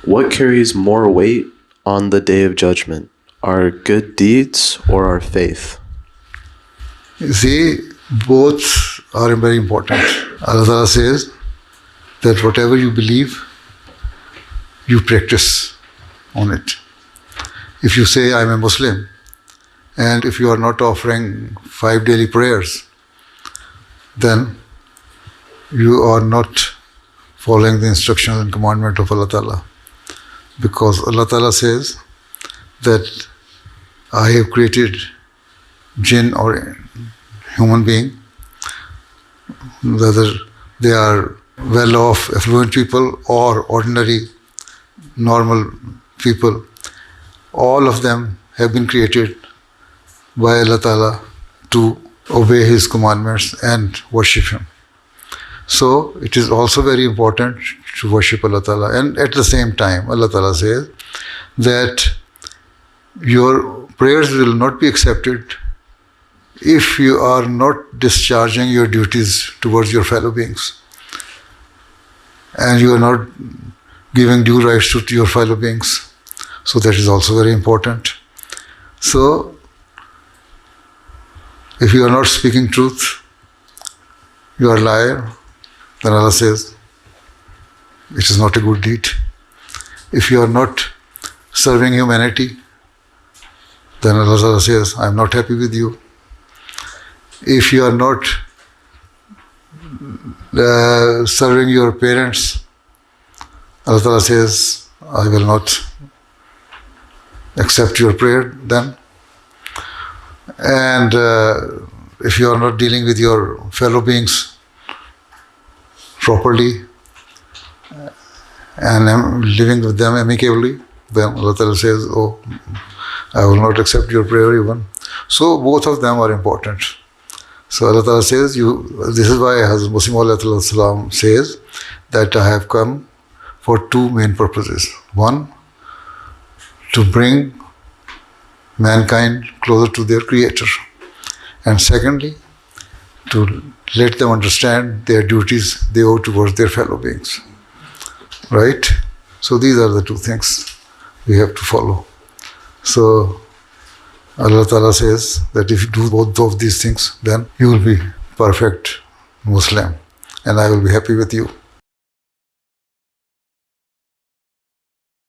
What carries more weight on the day of judgment, our good deeds or our faith? You see, both are very important. Allah Ta'ala says that whatever you believe, you practice on it. If you say, I'm a Muslim, and if you are not offering 5 daily prayers, then you are not following the instructions and commandment of Allah Ta'ala. Because Allah Ta'ala says that I have created jinn or human being, whether they are well-off, affluent people or ordinary, normal people, all of them have been created by Allah Ta'ala to obey His commandments and worship Him. So it is also very important to worship Allah Ta'ala. And at the same time, Allah Ta'ala says that your prayers will not be accepted if you are not discharging your duties towards your fellow beings. And you are not giving due rights to your fellow beings. So that is also very important. So, if you are not speaking truth, you are a liar, then Allah says, it is not a good deed. If you are not serving humanity, then Allah says, I am not happy with you. If you are not serving your parents, Allah says, I will not accept your prayer then. And if you are not dealing with your fellow beings properly and living with them amicably, then Allah Ta'ala says, oh, I will not accept your prayer even. So both of them are important. So Allah Ta'ala says, this is why Hazrat Muslim says that I have come for 2 main purposes. One, to bring mankind closer to their Creator. And secondly, to let them understand their duties they owe towards their fellow beings. Right? So these are the 2 things we have to follow. So Allah Ta'ala says that if you do both of these things, then you will be perfect Muslim and I will be happy with you.